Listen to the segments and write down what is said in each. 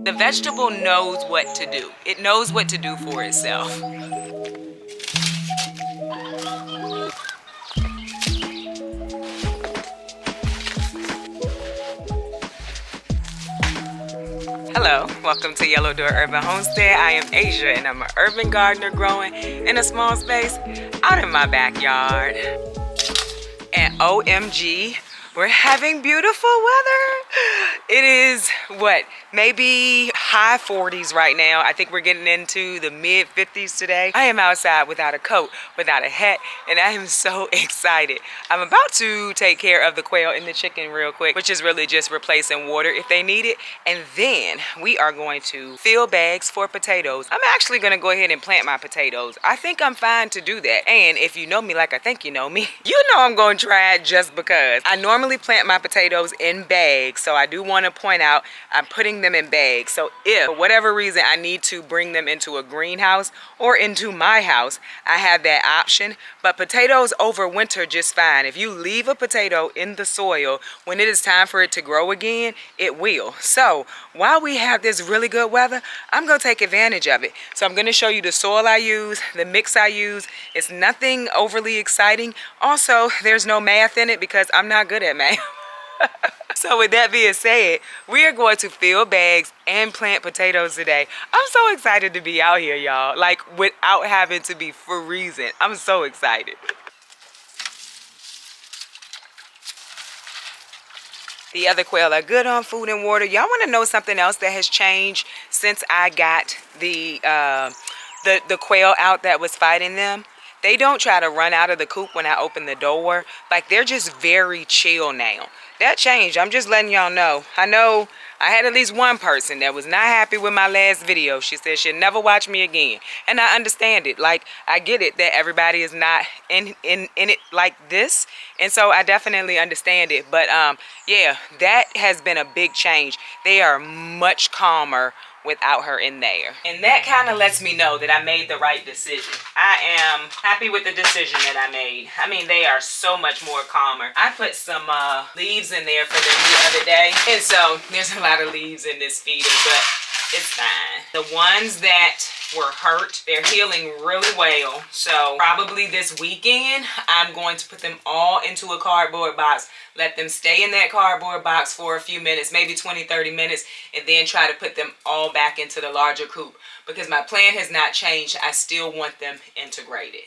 The vegetable knows what to do. It knows what to do for itself. Hello, welcome to Yellow Door Urban Homestead. I am Asia and I'm an urban gardener growing in a small space out in my backyard. And OMG, we're having beautiful weather. It is what, maybe high 40s right now. I think we're getting into the mid 50s today. I am outside without a coat, without a hat, and I am so excited. I'm about to take care of the quail and the chicken real quick, which is really just replacing water if they need it. And then we are going to fill bags for potatoes. I'm actually gonna go ahead and plant my potatoes. I think I'm fine to do that. And if you know me like I think you know me, you know I'm gonna try it just because. I normally plant my potatoes in bags, so I do want to point out I'm putting them in bags. So if for whatever reason I need to bring them into a greenhouse or into my house, I have that option. But potatoes overwinter just fine. If you leave a potato in the soil, when it is time for it to grow again, it will. So while we have this really good weather, I'm gonna take advantage of it. So I'm gonna show you the soil I use, the mix I use. It's nothing overly exciting. Also, there's no math in it because I'm not good at math. So with that being said, we are going to fill bags and plant potatoes today. I'm so excited to be out here, y'all. Like, without having to be freezing. I'm so excited. The other quail are good on food and water. Y'all want to know something else that has changed since I got the quail out that was fighting them? They don't try to run out of the coop when I open the door. Like, they're just very chill now. That changed. I'm just letting y'all know. I know I had at least one person that was not happy with my last video. She said she'll never watch me again. And I understand it. Like, I get it that everybody is not in it like this. And so I definitely understand it. But yeah, that has been a big change. They are much calmer without her in there. And that kind of lets me know that I made the right decision. I am happy with the decision that I made. I mean, they are so much more calmer. I put some leaves in there for them the other day. And so there's a lot of leaves in this feeder, but it's fine. The ones that were hurt, they're healing really well. So probably this weekend, I'm going to put them all into a cardboard box. Let them stay in that cardboard box for a few minutes, maybe 20, 30 minutes, and then try to put them all back into the larger coop. Because my plan has not changed. I still want them integrated.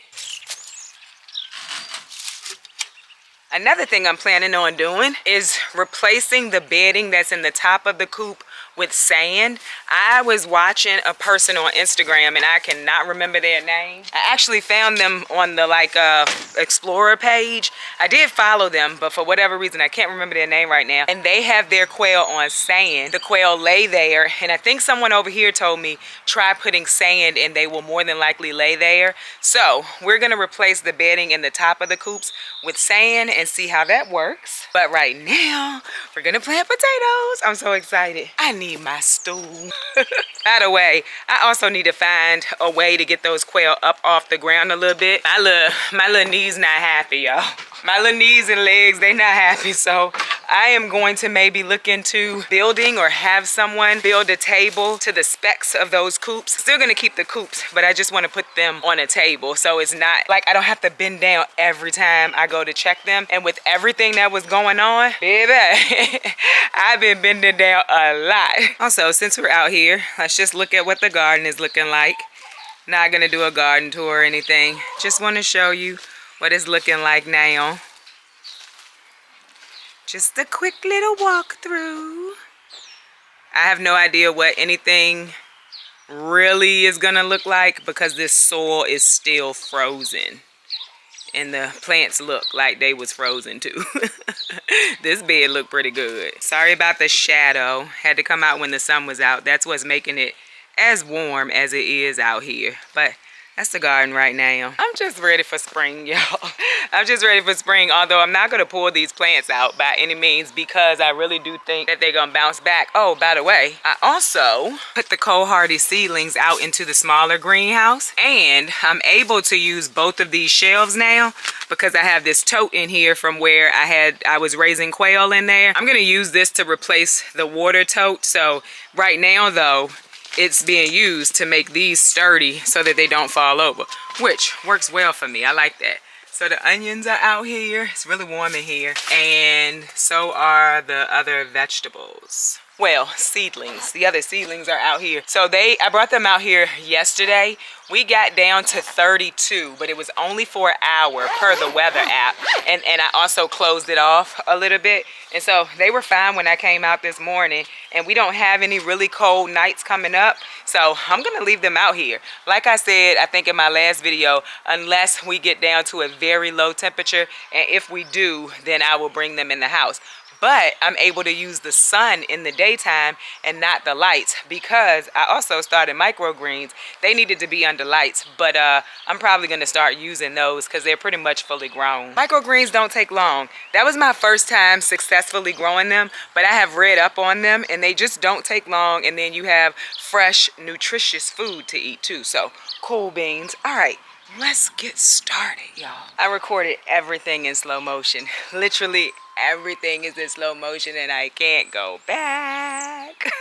Another thing I'm planning on doing is replacing the bedding that's in the top of the coop with sand. I was watching a person on Instagram and I cannot remember their name. I actually found them on the Explorer page. I did follow them, but for whatever reason I can't remember their name right now. And they have their quail on sand. The quail lay there, and I think someone over here told me try putting sand and they will more than likely lay there. So we're gonna replace the bedding in the top of the coops with sand and see how that works. But right now we're gonna plant potatoes. I'm so excited. I need my stool. By the way, I also need to find a way to get those quail up off the ground a little bit. My little knees not happy, y'all. My little knees and legs, they not happy. So I am going to maybe look into building or have someone build a table to the specs of those coops. Still gonna keep the coops, but I just want to put them on a table. So it's not like I don't have to bend down every time I go to check them. And with everything that was going on, baby, I've been bending down a lot. Also, since we're out here, let's just look at what the garden is looking like. Not gonna do a garden tour or anything. Just want to show you what it's looking like now. Just a quick little walkthrough. I have no idea what anything really is gonna look like because this soil is still frozen. And the plants look like they was frozen too. This bed looked pretty good. Sorry about the shadow. Had to come out when the sun was out. That's what's making it as warm as it is out here. But That's the garden right now. I'm just ready for spring, y'all. I'm just ready for spring, although I'm not gonna pull these plants out by any means because I really do think that they're gonna bounce back. Oh, by the way, I also put the cold hardy seedlings out into the smaller greenhouse, and I'm able to use both of these shelves now because I have this tote in here from where I was raising quail in there. I'm gonna use this to replace the water tote. So right now though, it's being used to make these sturdy so that they don't fall over, which works well for me. I like that. So the onions are out here. It's really warm in here. And so are the other vegetables. Well, seedlings. The other seedlings are out here. So I brought them out here yesterday. We got down to 32, but it was only for an hour per the weather app. And I also closed it off a little bit. And so they were fine when I came out this morning. And we don't have any really cold nights coming up. So I'm gonna leave them out here. Like I said, I think in my last video, unless we get down to a very low temperature, and if we do, then I will bring them in the house. But I'm able to use the sun in the daytime and not the lights because I also started microgreens. They needed to be under lights, but I'm probably gonna start using those because they're pretty much fully grown. Microgreens don't take long. That was my first time successfully growing them, but I have read up on them and they just don't take long, and then you have fresh, nutritious food to eat too. So cool beans. All right. Let's get started, y'all. I recorded everything in slow motion. Literally everything is in slow motion and I can't go back.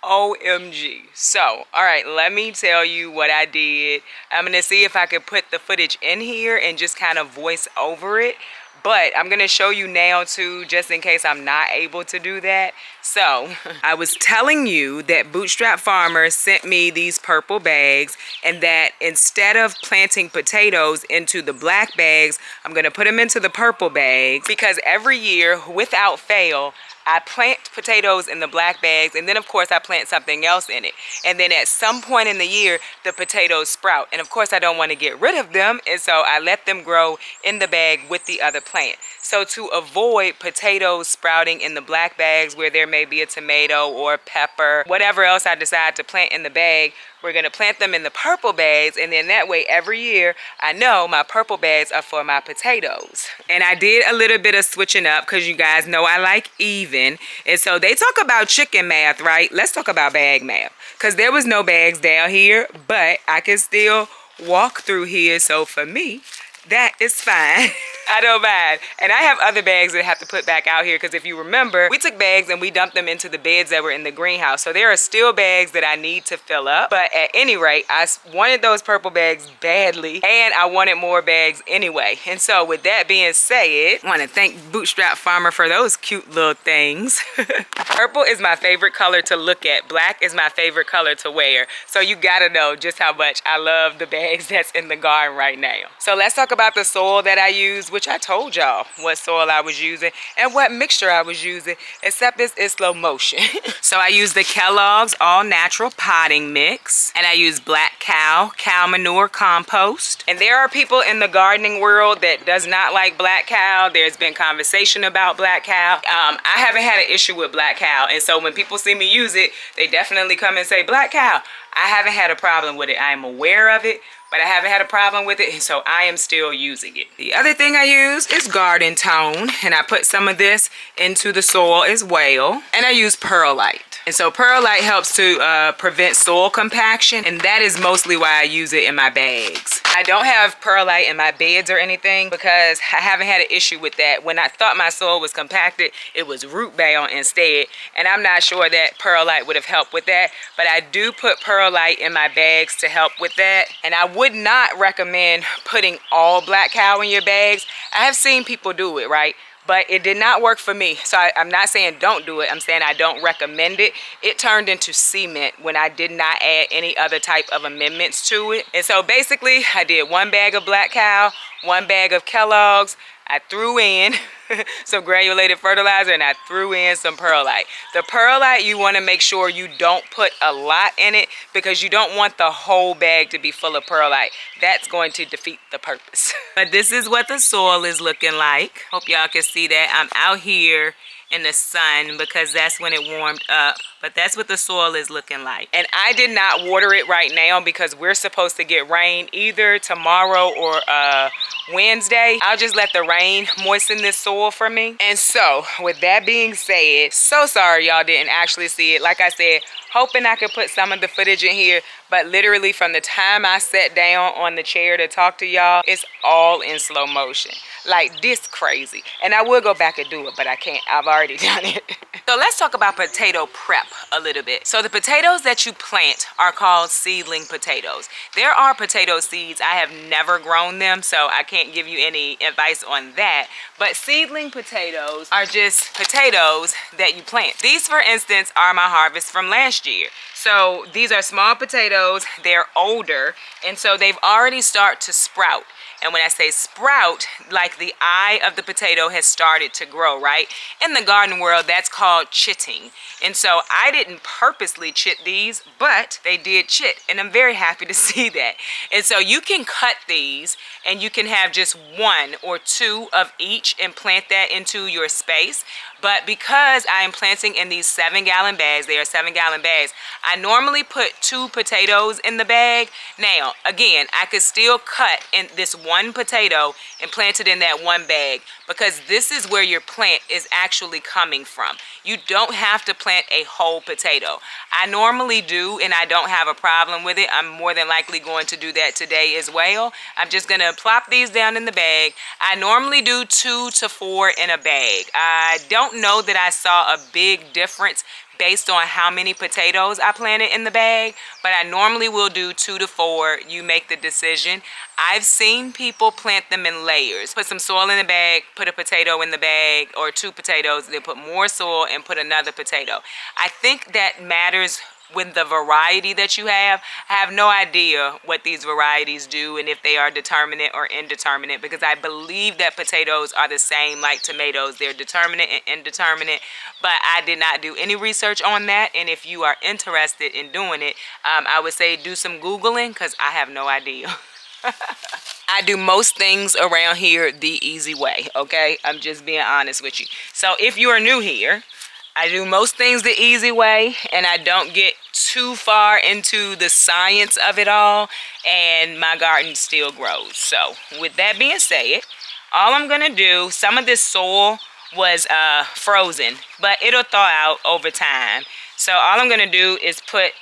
OMG. So, all right, let me tell you what I did. I'm gonna see if I could put the footage in here and just kind of voice over it. But I'm gonna show you now too, just in case I'm not able to do that. So I was telling you that Bootstrap Farmer sent me these purple bags, and that instead of planting potatoes into the black bags, I'm gonna put them into the purple bags because every year, without fail, I plant potatoes in the black bags, and then of course I plant something else in it. And then at some point in the year, the potatoes sprout. And of course I don't want to get rid of them, and so I let them grow in the bag with the other plant. So to avoid potatoes sprouting in the black bags where there may be a tomato or pepper, whatever else I decide to plant in the bag, we're gonna plant them in the purple bags, and then that way every year I know my purple bags are for my potatoes. And I did a little bit of switching up because you guys know I like even. And so they talk about chicken math, right? Let's talk about bag math, because there was no bags down here, but I can still walk through here. So for me, that is fine. I don't mind. And I have other bags that I have to put back out here because if you remember, we took bags and we dumped them into the beds that were in the greenhouse. So there are still bags that I need to fill up. But at any rate, I wanted those purple bags badly, and I wanted more bags anyway. And so with that being said, I want to thank Bootstrap Farmer for those cute little things. Purple is my favorite color to look at. Black is my favorite color to wear. So you gotta know just how much I love the bags that's in the garden right now. So let's talk about the soil that I use, which I told y'all what soil I was using and what mixture I was using, except it's in slow motion. So I use the Kellogg's All Natural Potting Mix, and I use Black Cow manure compost. And there are people in the gardening world that does not like Black Cow. There's been conversation about Black Cow. I haven't had an issue with Black Cow, and so when people see me use it, they definitely come and say, Black Cow. I haven't had a problem with it. I am aware of it, but I haven't had a problem with it, and so I am still using it. The other thing I use is Garden Tone, and I put some of this into the soil as well. And I use Perlite. And so Perlite helps to prevent soil compaction, and that is mostly why I use it in my bags. I don't have Perlite in my beds or anything because I haven't had an issue with that. When I thought my soil was compacted, it was root bound instead, and I'm not sure that Perlite would have helped with that, but I do put Perlite in my bags to help with that. And I would not recommend putting all Black Cow in your bags. I have seen people do it, right? But it did not work for me. So I'm not saying don't do it. I'm saying I don't recommend it. It turned into cement when I did not add any other type of amendments to it. And so basically I did 1 bag of Black Cow, 1 bag of Kellogg's, I threw in some granulated fertilizer and I threw in some perlite. The perlite, you want to make sure you don't put a lot in it because you don't want the whole bag to be full of perlite. That's going to defeat the purpose. But this is what the soil is looking like. Hope y'all can see that. I'm out here in the sun because that's when it warmed up, but that's what the soil is looking like. And I did not water it right now because we're supposed to get rain either tomorrow or Wednesday. I'll just let the rain moisten this soil for me. And so with that being said, so sorry y'all didn't actually see it. Like I said, hoping I could put some of the footage in here, but literally from the time I sat down on the chair to talk to y'all, it's all in slow motion. Like this crazy. And I will go back and do it, but I can't. I've already done it. So let's talk about potato prep a little bit. So the potatoes that you plant are called seedling potatoes. There are potato seeds. I have never grown them, so I can't give you any advice on that. But seedling potatoes are just potatoes that you plant. These, for instance, are my harvest from last year. So these are small potatoes. They're older, and so they've already started to sprout. And when I say sprout, like the eye of the potato has started to grow, right? In the garden world, that's called chitting. And so I didn't purposely chit these, but they did chit. And I'm very happy to see that. And so you can cut these and you can have just one or two of each and plant that into your space. But because I am planting in these 7-gallon bags, they are 7-gallon bags, I normally put 2 potatoes in the bag. Now, again, I could still cut in this one potato and plant it in that one bag because this is where your plant is actually coming from. You don't have to plant a whole potato. I normally do, and I don't have a problem with it. I'm more than likely going to do that today as well. I'm just going to plop these down in the bag. I normally do 2 to 4 in a bag. I don't know that I saw a big difference based on how many potatoes I planted in the bag, but I normally will do 2 to 4. You make the decision. I've seen people plant them in layers. Put some soil in the bag, put a potato in the bag, or 2 potatoes, then put more soil and put another potato. I think that matters with the variety that you have. I have no idea what these varieties do and if they are determinate or indeterminate, because I believe that potatoes are the same like tomatoes. They're determinate and indeterminate, but I did not do any research on that. And if you are interested in doing it, I would say do some Googling because I have no idea. I do most things around here the easy way, okay? I'm just being honest with you. So if you are new here, I do most things the easy way, and I don't get too far into the science of it all, and my garden still grows. So with that being said, all I'm gonna do, some of this soil was frozen, but it'll thaw out over time. So all I'm gonna do is put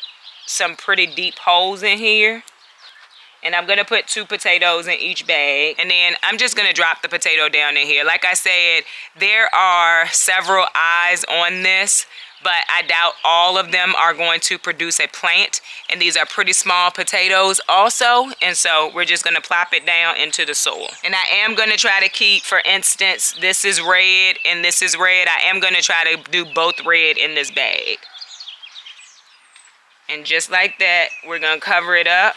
some pretty deep holes in here. And I'm going to put 2 potatoes in each bag. And then I'm just going to drop the potato down in here. Like I said, there are several eyes on this, but I doubt all of them are going to produce a plant. And these are pretty small potatoes also. And so we're just going to plop it down into the soil. And I am going to try to keep, for instance, this is red and this is red. I am going to try to do both red in this bag. And just like that, we're going to cover it up.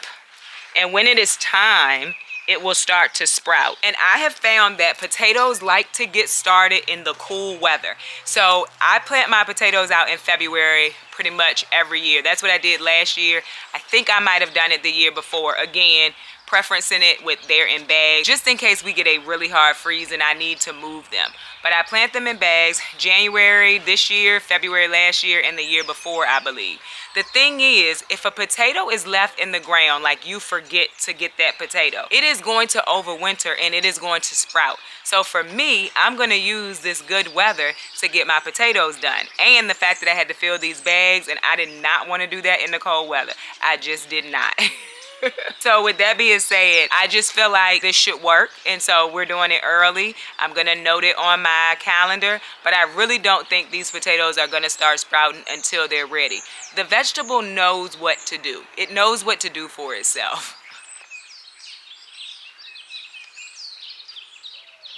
And when it is time, it will start to sprout. And I have found that potatoes like to get started in the cool weather. So I plant my potatoes out in February pretty much every year. That's what I did last year. I think I might have done it the year before. Again, preferencing it with they're in bags, just in case we get a really hard freeze and I need to move them. But I plant them in bags January this year, February last year, and the year before, I believe. The thing is, if a potato is left in the ground, like you forget to get that potato, it is going to overwinter and it is going to sprout. So for me, I'm going to use this good weather to get my potatoes done. And the fact that I had to fill these bags, and I did not want to do that in the cold weather. I just did not. So with that being said, I just feel like this should work, and so we're doing it early. I'm gonna note it on my calendar, but I really don't think these potatoes are gonna start sprouting until they're ready. The vegetable knows what to do. It knows what to do for itself.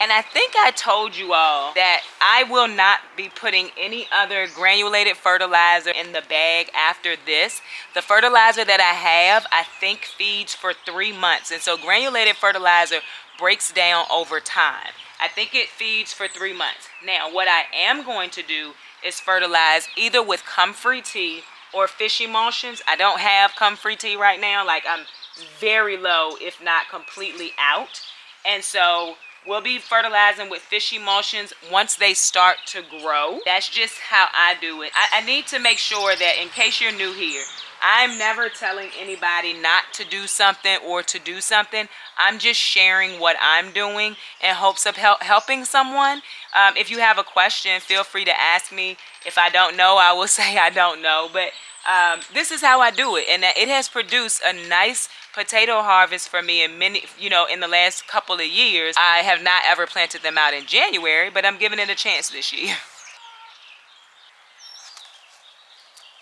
And I think I told you all that I will not be putting any other granulated fertilizer in the bag after this. The fertilizer that I have, I think feeds for 3 months. And so granulated fertilizer breaks down over time. I think it feeds for 3 months. Now, what I am going to do is fertilize either with comfrey tea or fish emulsions. I don't have comfrey tea right now. Like, I'm very low, if not completely out. And so we'll be fertilizing with fish emulsions once they start to grow. That's just how I do it. I need to make sure that, in case you're new here, I'm never telling anybody not to do something or to do something. I'm just sharing what I'm doing in hopes of helping someone. If you have a question, feel free to ask me. If I don't know, I will say I don't know. But this is how I do it, and it has produced a nice potato harvest for me in many, in the last couple of years. I have not ever planted them out in January, but I'm giving it a chance this year.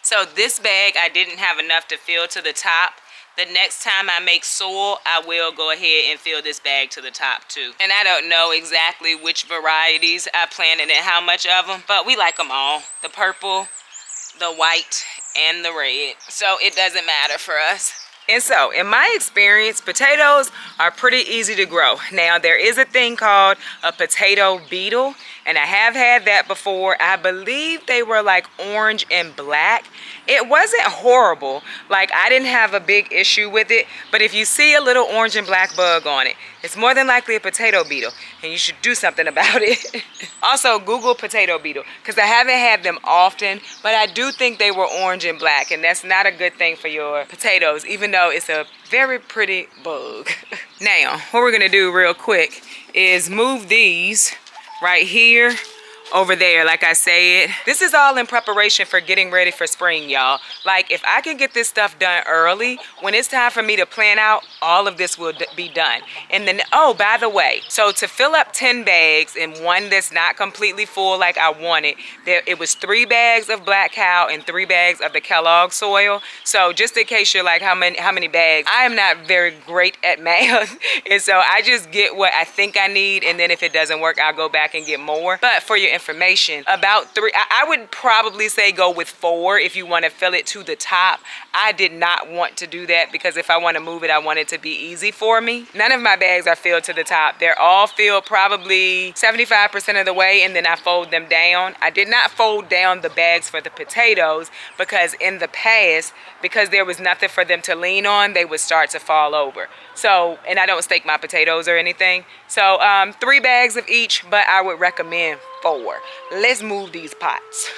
So this bag, I didn't have enough to fill to the top. The next time I make soil, I will go ahead and fill this bag to the top too. And I don't know exactly which varieties I planted and how much of them, but we like them all. The purple, the white, and the red. So it doesn't matter for us. And so, in my experience, potatoes are pretty easy to grow. Now, there is a thing called a potato beetle, and I have had that before. I believe they were like orange and black. It wasn't horrible. Like, I didn't have a big issue with it, but if you see a little orange and black bug on it, it's more than likely a potato beetle, and you should do something about it. Also, Google potato beetle, because I haven't had them often, but I do think they were orange and black, and that's not a good thing for your potatoes, even though it's a very pretty bug. Now, what we're gonna do real quick is move these right here over there, like I said. This is all in preparation for getting ready for spring, y'all. Like, if I can get this stuff done early, when it's time for me to plant out, all of this will be done. And then, oh, by the way, so to fill up 10 bags and one that's not completely full like I wanted, it was 3 bags of black cow and 3 bags of the Kellogg soil. So just in case you're like, how many bags? I am not very great at math. And so I just get what I think I need, and then if it doesn't work, I'll go back and get more. But for your information, about 3, I would probably say go with 4 if you want to fill it to the top. I did not want to do that because if I want to move it, I want it to be easy for me. None of my bags are filled to the top. They're all filled probably 75% of the way, and then I fold them down. I did not fold down the bags for the potatoes because in the past, because there was nothing for them to lean on, they would start to fall over. So, and I don't stake my potatoes or anything. So 3 bags of each, but I would recommend 4. Let's move these pots.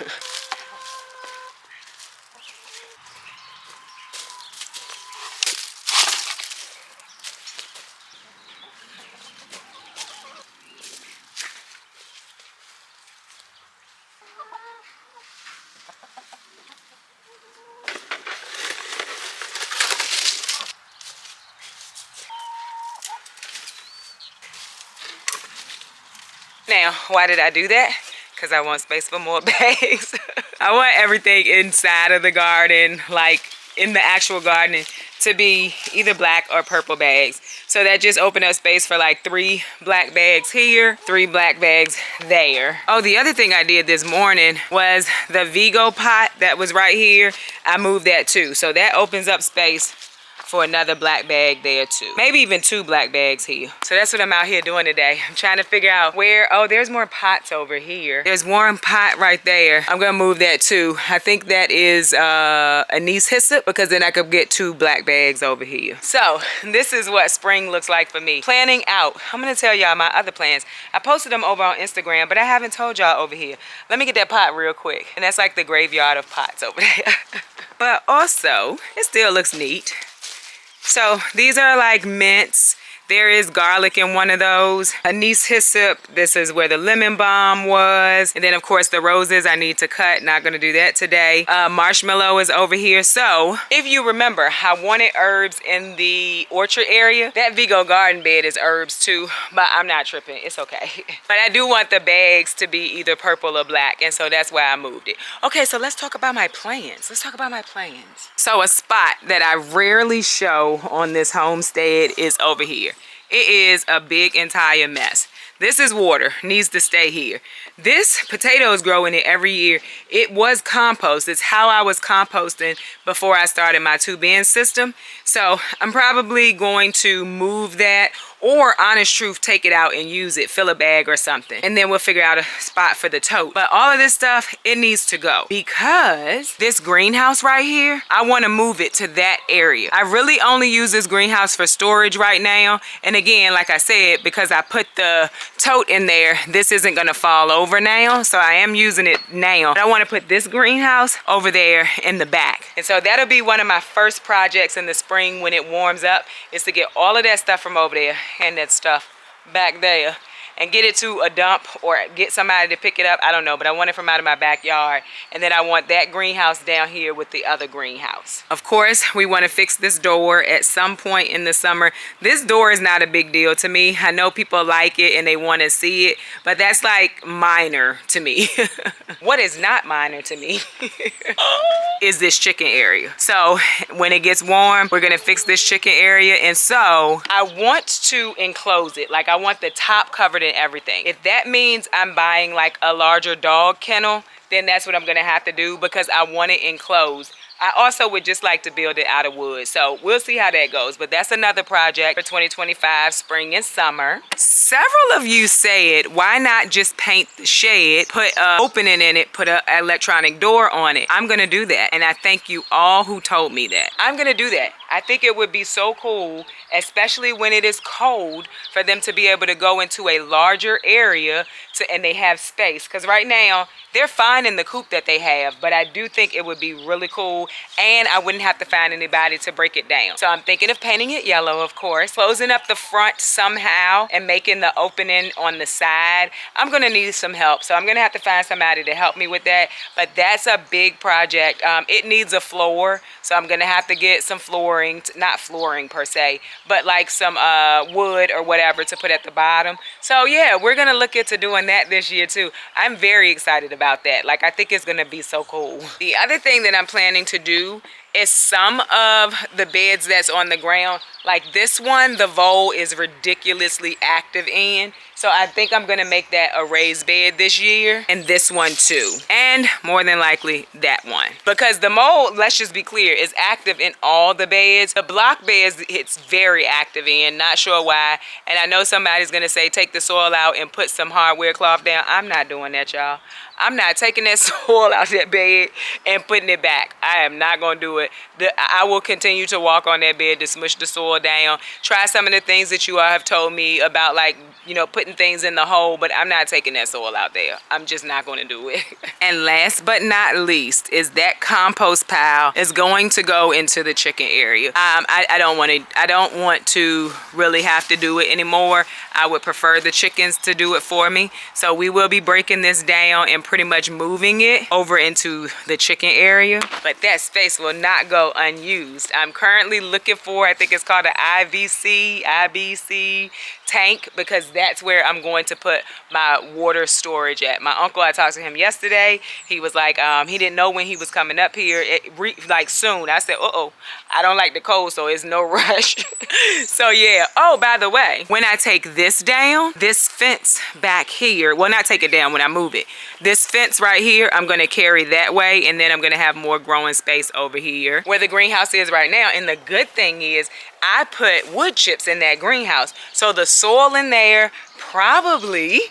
Now, why did I do that? Because I want space for more bags. I want everything inside of the garden, like in the actual garden, to be either black or purple bags. So that just opened up space for like 3 black bags here, 3 black bags there. Oh, the other thing I did this morning was the Vego pot that was right here. I moved that too. So that opens up space for another black bag there too. Maybe even 2 black bags here. So that's what I'm out here doing today. I'm trying to figure out where, oh, there's more pots over here. There's one pot right there. I'm gonna move that too. I think that is anise hyssop, because then I could get 2 black bags over here. So this is what spring looks like for me. Planning out. I'm gonna tell y'all my other plans. I posted them over on Instagram, but I haven't told y'all over here. Let me get that pot real quick. And that's like the graveyard of pots over there. But also, it still looks neat. So these are like mints. There is garlic in one of those. Anise hyssop, this is where the lemon balm was. And then of course the roses I need to cut, not gonna do that today. Marshmallow is over here. So if you remember, I wanted herbs in the orchard area. That Vego garden bed is herbs too, but I'm not tripping, it's okay. But I do want the bags to be either purple or black, and so that's why I moved it. Okay, so let's talk about my plans. So a spot that I rarely show on this homestead is over here. It is a big entire mess. This is water, needs to stay here. This potatoes grow in it every year. It was compost. It's how I was composting before I started my 2-bin system. So I'm probably going to move that, or honest truth, take it out and use it, fill a bag or something, and then we'll figure out a spot for the tote. But all of this stuff, it needs to go because this greenhouse right here, I want to move it to that area. I really only use this greenhouse for storage right now, and again, like I said, because I put the tote in there, this isn't going to fall over now, so I am using it now. But I want to put this greenhouse over there in the back, and so that'll be one of my first projects in the spring when it warms up, is to get all of that stuff from over there and that stuff back there and get it to a dump or get somebody to pick it up. I don't know, but I want it from out of my backyard. And then I want that greenhouse down here with the other greenhouse. Of course, we want to fix this door at some point in the summer. This door is not a big deal to me. I know people like it and they want to see it, but that's like minor to me. What is not minor to me is this chicken area. So when it gets warm, we're going to fix this chicken area. And so I want to enclose it. Like I want the top covered in everything. If that means I'm buying like a larger dog kennel, then that's what I'm gonna have to do because I want it enclosed. I also would just like to build it out of wood, so we'll see how that goes. But that's another project for 2025, spring and summer. Several of you said, why not just paint the shed, put an opening in it, put an electronic door on it? I'm gonna do that, and I thank you all who told me that. I'm gonna do that. I think it would be so cool, especially when it is cold, for them to be able to go into a larger area and they have space. Because right now, they're fine in the coop that they have, but I do think it would be really cool, and I wouldn't have to find anybody to break it down. So I'm thinking of painting it yellow, of course, closing up the front somehow and making the opening on the side. I'm gonna need some help, so I'm gonna have to find somebody to help me with that, but that's a big project. It needs a floor, so I'm gonna have to get some flooring, not flooring per se, but like some wood or whatever to put at the bottom. So yeah, we're gonna look into doing that this year too. I'm very excited about that. Like, I think it's gonna be so cool. The other thing that I'm planning to do is some of the beds that's on the ground, like this one, the vole is ridiculously active in. So I think I'm gonna make that a raised bed this year, and this one too. And more than likely that one. Because the mold, let's just be clear, is active in all the beds. The block beds, it's very active in, not sure why. And I know somebody's gonna say, take the soil out and put some hardware cloth down. I'm not doing that, y'all. I'm not taking that soil out that bed and putting it back. I am not gonna do it. I will continue to walk on that bed to smush the soil down. Try some of the things that you all have told me about, like, you know, putting things in the hole, but I'm not taking that soil out there. I'm just not gonna do it. And last but not least is that compost pile is going to go into the chicken area. I don't want to really have to do it anymore. I would prefer the chickens to do it for me. So we will be breaking this down and pretty much moving it over into the chicken area. But that space will not go unused. I'm currently looking for, I think it's called an IBC tank, because that's where I'm going to put my water storage at. My uncle, I talked to him yesterday. He was like, he didn't know when he was coming up here, like soon. I said, uh-oh, I don't like the cold, so it's no rush. So yeah. Oh, by the way, when I take this down, this fence back here, well, not take it down when I move it. This fence right here, I'm gonna carry that way, and then I'm gonna have more growing space over here where the greenhouse is right now. And the good thing is I put wood chips in that greenhouse. So the soil in there probably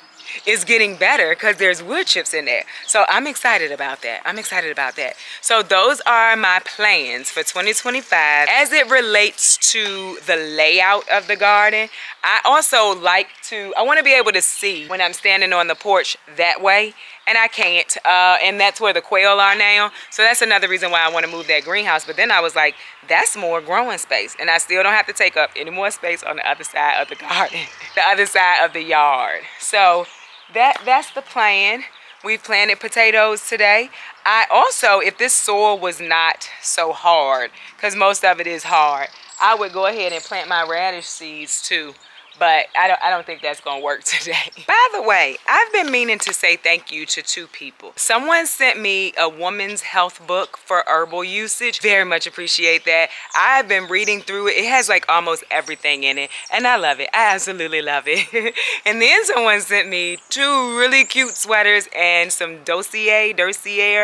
is getting better because there's wood chips in there. So I'm excited about that. I'm excited about that. So those are my plans for 2025 as it relates to the layout of the garden. I also like to, I want to be able to see when I'm standing on the porch that way, and I can't. And that's where the quail are now. So that's another reason why I want to move that greenhouse. But then I was like, that's more growing space, and I still don't have to take up any more space on the other side of the garden, the other side of the yard. So that's the plan. We've planted potatoes today. I also, if this soil was not so hard, because most of it is hard, I would go ahead and plant my radish seeds too. But I don't think that's gonna work today. By the way, I've been meaning to say thank you to two people. Someone sent me a woman's health book for herbal usage. Very much appreciate that. I've been reading through it. It has like almost everything in it, and I love it. I absolutely love it. And then someone sent me two really cute sweaters and some dossier,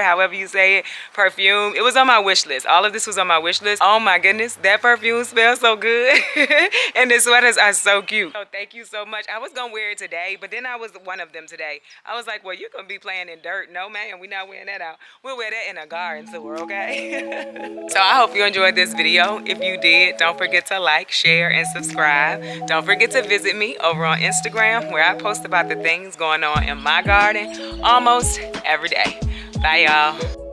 however you say it, perfume. It was on my wish list. All of this was on my wish list. Oh my goodness, that perfume smells so good. And the sweaters are so cute. cute. So thank you so much. I was gonna wear it today, but then I was one of them today. I was like, well, you're gonna be playing in dirt. No, man, we're not wearing that out. We'll wear that in a garden tour, okay? So I hope you enjoyed this video. If you did, don't forget to like, share, and subscribe. Don't forget to visit me over on Instagram, where I post about the things going on in my garden almost every day. Bye, y'all.